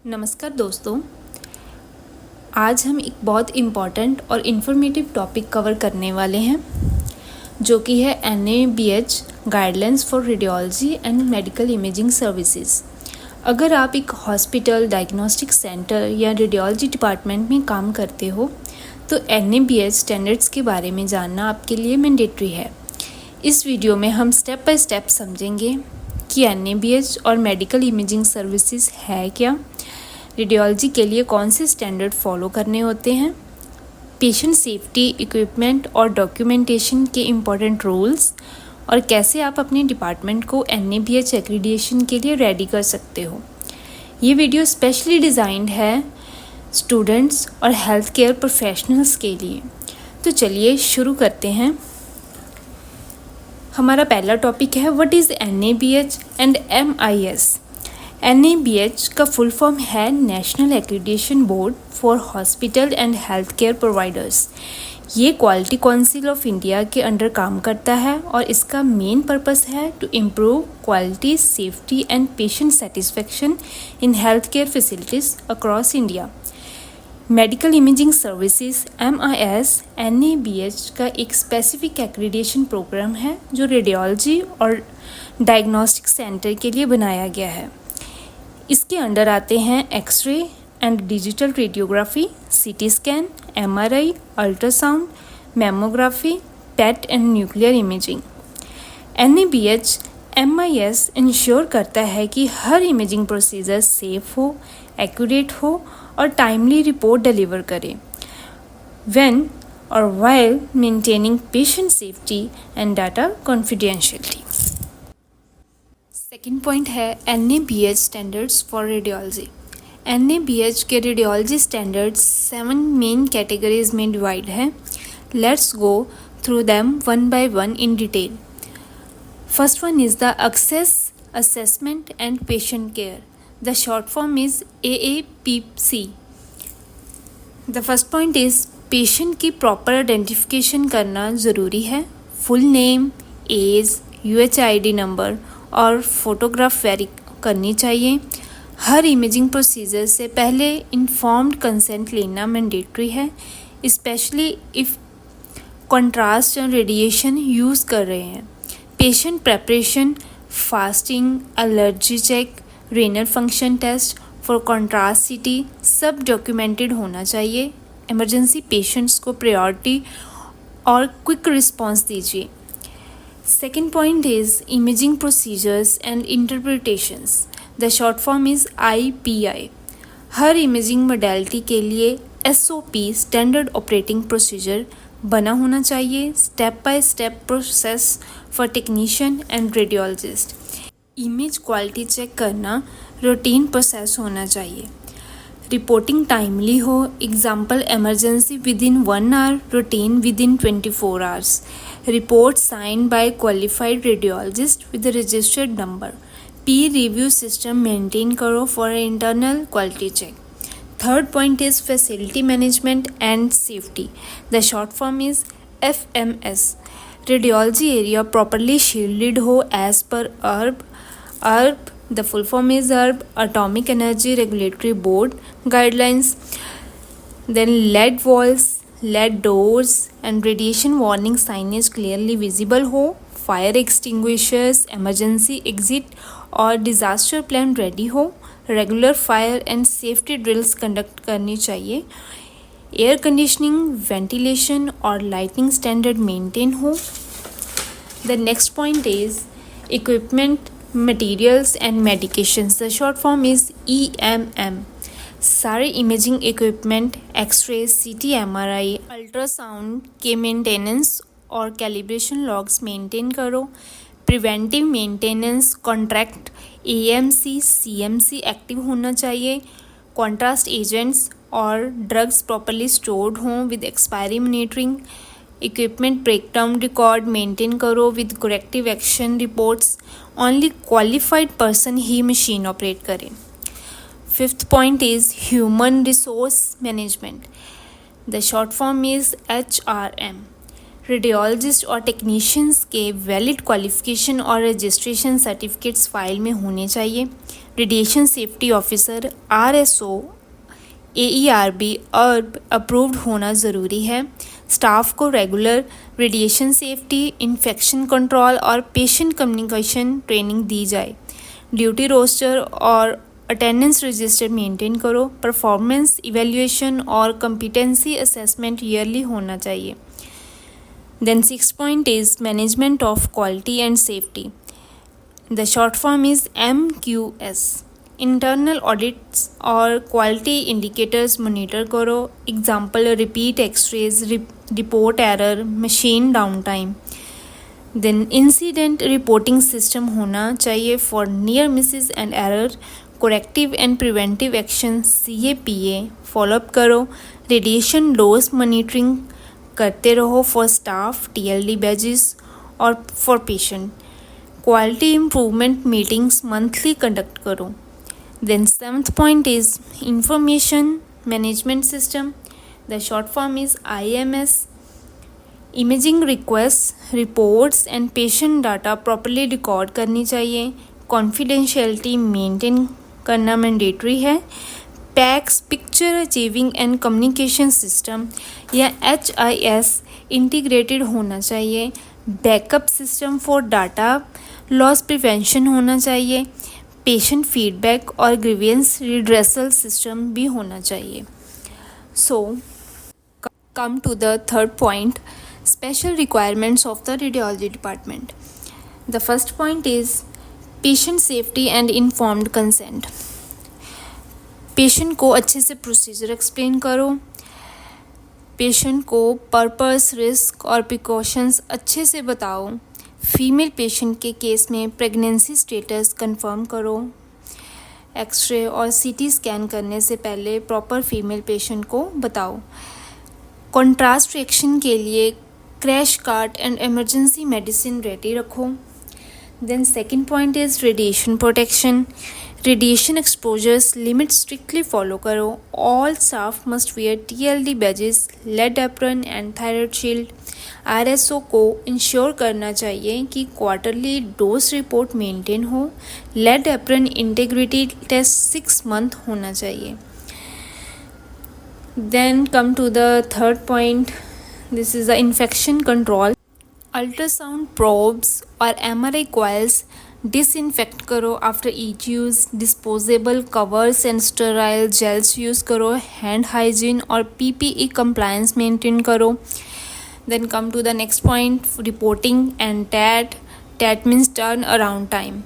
नमस्कार दोस्तों, आज हम एक बहुत इम्पॉर्टेंट और इन्फॉर्मेटिव टॉपिक कवर करने वाले हैं जो कि है NABH guidelines for radiology and medical imaging services. अगर आप एक हॉस्पिटल, डायग्नोस्टिक सेंटर या रेडियोलॉजी डिपार्टमेंट में काम करते हो तो NABH स्टैंडर्ड्स के बारे में जानना आपके लिए मैंडेटरी है। इस वीडियो में हम स्टेप बाय स्टेप समझेंगे कि NABH और मेडिकल इमेजिंग सर्विसेज है क्या, रेडियोलॉजी के लिए कौन से स्टैंडर्ड फॉलो करने होते हैं, पेशेंट सेफ्टी, इक्विपमेंट और डॉक्यूमेंटेशन के इम्पोर्टेंट रूल्स और कैसे आप अपने डिपार्टमेंट को NABH एक्रीडिएशन के लिए रेडी कर सकते हो। ये वीडियो स्पेशली डिज़ाइंड है स्टूडेंट्स और हेल्थ केयर प्रोफेशनल्स के लिए। तो चलिए शुरू करते हैं। हमारा पहला टॉपिक है what is NABH and MIS। NABH का फुल फॉर्म है national accreditation board for hospital and health care providers. ये क्वालिटी काउंसिल ऑफ इंडिया के अंडर काम करता है और इसका मेन पर्पस है to improve quality, safety and patient satisfaction in health care facilities across India. Medical imaging services MIS NABH का एक स्पेसिफिक एक्रीडिएशन प्रोग्राम है जो रेडियोलॉजी और डायग्नोस्टिक सेंटर के लिए बनाया गया है। इसके अंडर आते हैं x ray and digital radiography, CT scan, MRI, ultrasound, mammography, PET and nuclear imaging. NABH MIS ensure करता है कि हर इमेजिंग प्रोसीजर सेफ हो, एक्यूरेट हो और टाइमली रिपोर्ट डिलीवर करे व्हेन और while maintaining patient safety and data confidentiality. Second point है NABH standards for radiology. NABH के रेडियोलॉजी स्टैंडर्ड्स 7 मेन कैटेगरीज में डिवाइड है। Let's go through them one by one in detail. First one is the access, assessment and patient care. The short form is AAPC। The first point is patient की proper identification करना ज़रूरी है। Full name, age, UHID number और photograph verify करनी चाहिए। हर imaging procedure से पहले इन्फॉर्म्ड कंसेंट लेना मैंडेटरी है, स्पेशली इफ़ कंट्रास्ट और रेडिएशन यूज़ कर रहे हैं। Patient preparation, fasting, allergy check, renal function test for contrast CT सब डॉक्यूमेंटेड होना चाहिए। इमरजेंसी पेशेंट्स को प्रायोरिटी और क्विक रिस्पॉन्स दीजिए। Second point is imaging procedures and interpretations. The short form is IPI. Her imaging modality के लिए SOP Standard Operating Procedure बना होना चाहिए। Step by step process for technician and radiologist. Image quality check करना routine process होना चाहिए। Reporting timely हो, example emergency within 1 hour, routine within 24 hours. Report signed by qualified radiologist with the registered number. Peer review system maintain करो for internal quality check. Third point is facility management and safety. The short form is FMS. Radiology area properly shielded हो as per ARB. The full form is ARB, Atomic Energy Regulatory Board guidelines. Then lead walls, lead doors and radiation warning signage clearly visible हो। Fire extinguishers, emergency exit और disaster plan ready हो। Regular fire and safety drills conduct करनी चाहिए। Air conditioning, ventilation और lighting standard maintain हो। The next point is equipment, materials and medications. The short form is EMM. सारे imaging equipment, x-ray, CT, MRI, ultrasound के maintenance और calibration logs maintain करो। Preventive maintenance, contract, AMC, CMC active होना चाहिए। Contrast agents और drugs properly stored हों with expiry monitoring. Equipment breakdown record maintain करो with corrective action reports. Only qualified person ही machine operate करें। Fifth point is human resource management. The short form is HRM. Radiologist और technicians के valid qualification और registration certificates file में होने चाहिए। Radiation safety officer RSO AERB approved होना ज़रूरी है। स्टाफ को regular radiation safety, infection control और पेशेंट कम्युनिकेशन ट्रेनिंग दी जाए। ड्यूटी रोस्टर और अटेंडेंस रजिस्टर मेंटेन करो। परफॉर्मेंस इवैल्यूएशन और कॉम्पिटेंसी असेसमेंट ईयरली होना चाहिए। Then 6 point is management of quality and safety. The short form is MQS. Internal audits और quality indicators monitor करो. Example repeat x-rays, report error, machine downtime. Then incident reporting system होना चाहिए for near misses and error. Corrective and preventive action CAPA follow up करो. Radiation dose monitoring करते रहो for staff, TLD badges और for patient. Quality improvement meetings monthly conduct करो। Then 7th point is information management system. The short form is IMS। Imaging request, reports and patient data properly record करनी चाहिए। Confidentiality maintain करना mandatory है। PACS, picture archiving and communication system या HIS integrated होना चाहिए। Backup system for data loss prevention होना चाहिए। Patient feedback और ग्रीवियंस रिड्रेसल सिस्टम भी होना चाहिए। So come to the third point, special requirements of the radiology department. The first point is patient safety and informed consent. Patient को अच्छे से procedure explain करो। पेशेंट को पर्पस, रिस्क और प्रिकॉशंस अच्छे से बताओ। फीमेल पेशेंट के केस में प्रेगनेंसी स्टेटस कंफर्म करो। एक्सरे और CT स्कैन करने से पहले प्रॉपर फीमेल पेशेंट को बताओ। कॉन्ट्रास्ट रिएक्शन के लिए crash cart and emergency medicine ready रखो। Then second point is radiation protection. Radiation exposures limit strictly follow करो। All staff must wear TLD badges, lead apron and thyroid shield. RSO को ensure करना चाहिए कि quarterly dose report maintain हो। Lead apron integrity test 6 month होना चाहिए। Then come to the third point, this is the infection control. Ultrasound probes और MRI coils disinfect करो after each use. Disposable covers and sterile gels use करो। Hand hygiene और PPE compliance maintain करो। Then come to the next point, reporting and TAT. TAT means turn around time.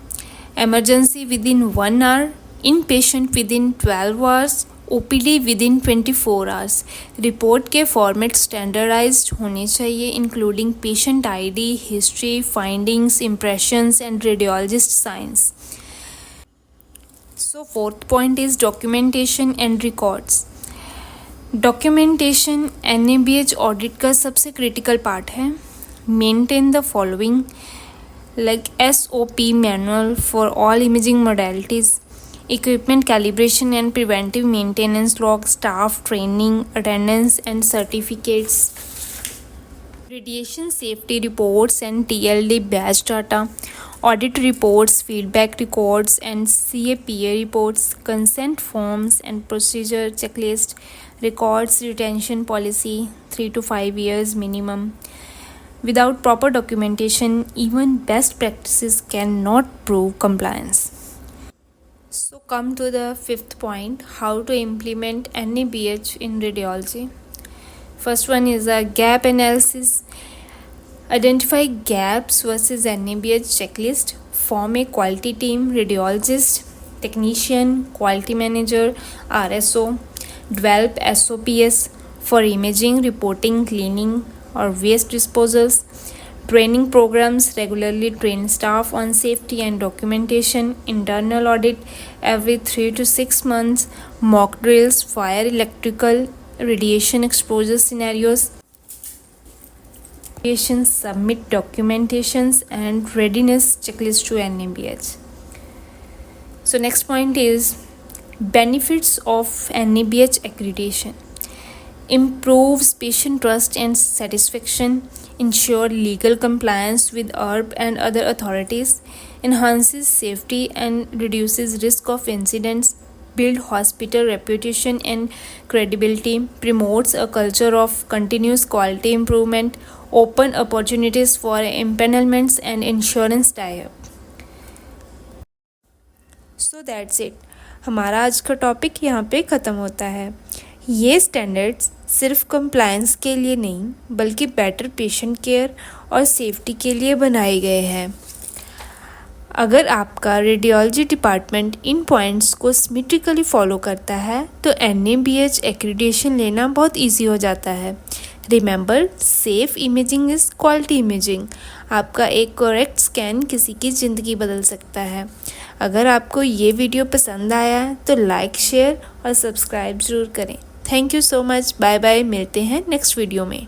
Emergency within 1 hour, in patient within 12 hours, OPD within 24 hours। Report के format standardized होने चाहिए, including patient ID, history, findings, impressions and radiologist signs. So fourth point is documentation and records. Documentation NABH audit का सबसे critical part है। Maintain the following like SOP manual for all imaging modalities, equipment calibration and preventive maintenance log, staff training, attendance and certificates, radiation safety reports and TLD badge data, audit reports, feedback records and CAPA reports, consent forms and procedure checklist, records retention policy 3 to 5 years minimum. Without proper documentation, even best practices cannot prove compliance. So come to the fifth point, how to implement NABH in radiology. First one is a gap analysis. Identify gaps versus NABH checklist. Form a quality team, radiologist, technician, quality manager, RSO. Develop SOPs for imaging, reporting, cleaning or waste disposals. Training programs, regularly train staff on safety and documentation. Internal audit every 3 to 6 months. Mock drills, fire, electrical, radiation exposure scenarios. Patients submit documentations and readiness checklist to NABH. So next point is benefits of NABH accreditation. Improves patient trust and satisfaction. Ensure legal compliance with ERB and other authorities. enhances safety and reduces risk of incidents, build hospital reputation and credibility, promotes a culture of continuous quality improvement, open opportunities for empanelments and insurance tie-up. So that's it, हमारा आज का topic यहाँ पे ख़त्म होता है। ये standards सिर्फ कंप्लायंस के लिए नहीं बल्कि बेटर पेशेंट केयर और सेफ्टी के लिए बनाए गए हैं। अगर आपका रेडियोलॉजी डिपार्टमेंट इन पॉइंट्स को सिमेट्रिकली फॉलो करता है तो NABH एक्रीडिटेशन लेना बहुत इजी हो जाता है। Remember, safe imaging is quality imaging. आपका एक करेक्ट स्कैन किसी की ज़िंदगी बदल सकता है। अगर आपको ये वीडियो पसंद आया तो लाइक, शेयर और सब्सक्राइब ज़रूर करें। Thank you so much. Bye bye, मिलते हैं नेक्स्ट वीडियो में।